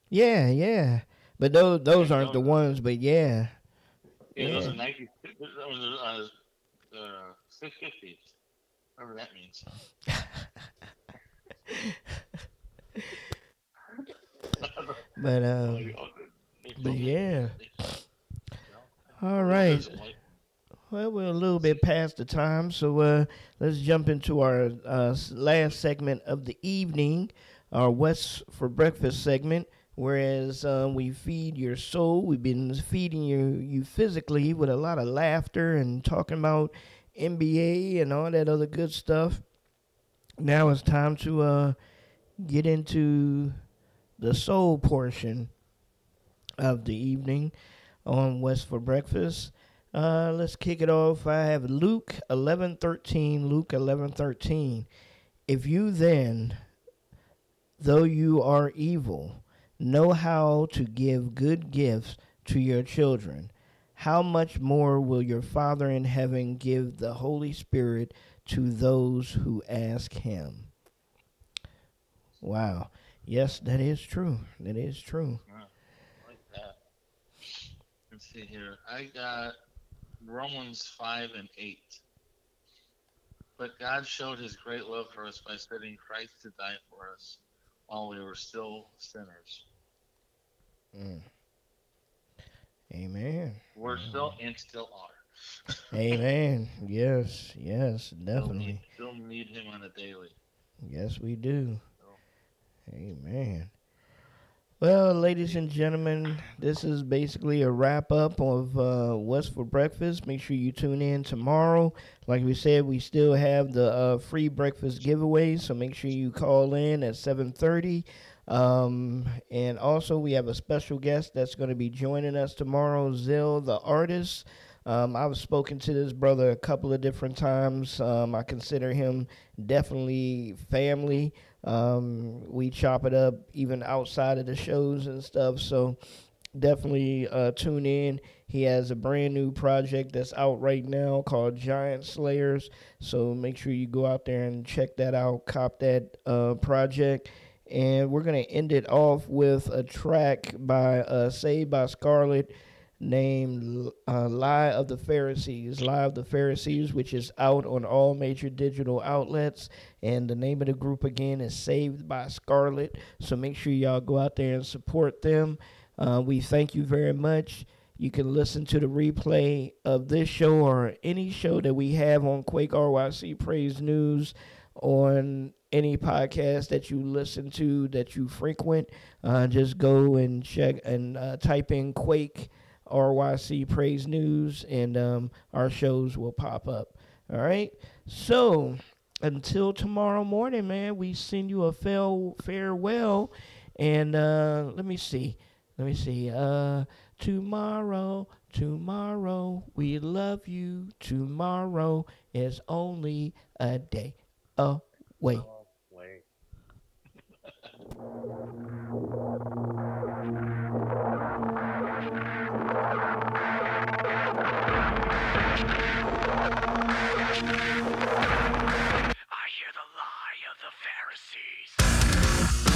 Yeah. But those aren't the ones, but yeah. Yeah, those are Nike. Those are 650s. Whatever that means. But yeah. All right. Well, we're a little bit past the time, so let's jump into our last segment of the evening, our What's for Breakfast segment. Whereas we feed your soul, we've been feeding you physically with a lot of laughter and talking about NBA and all that other good stuff. Now it's time to get into the soul portion of the evening on What's for Breakfast. Let's kick it off. I have Luke 11:13. Luke 11:13. If you then, though you are evil, know how to give good gifts to your children, how much more will your Father in heaven give the Holy Spirit to those who ask him? Wow. Yes, that is true. That is true. I like that. Let's see here. I got Romans 5:8. But God showed his great love for us by sending Christ to die for us while we were still sinners. Amen. We're still and still are. Amen. Yes, definitely. Still need him on a daily. Yes, we do. Amen. Well, ladies and gentlemen, this is basically a wrap up of What's for Breakfast. Make sure you tune in tomorrow. Like we said, we still have the free breakfast giveaway, so make sure you call in at 7:30. And also, we have a special guest that's going to be joining us tomorrow, Zill, the artist. I've spoken to this brother a couple of different times. I consider him definitely family. We chop it up even outside of the shows and stuff. So definitely tune in. He has a brand new project that's out right now called Giant Slayers. So make sure you go out there and check that out, cop that project. And we're going to end it off with a track by Saved by Scarlet named Lie of the Pharisees. Lie of the Pharisees, which is out on all major digital outlets. And the name of the group, again, is Saved by Scarlet. So make sure y'all go out there and support them. We thank you very much. You can listen to the replay of this show or any show that we have on Quake RYC Praise News on any podcast that you listen to, that you frequent. Just go and check and type in Quake RYC Praise News, and our shows will pop up. All right? So, until tomorrow morning, man, we send you a farewell. And let me see. Tomorrow, we love you. Tomorrow is only a day away. I hear the lie of the Pharisees.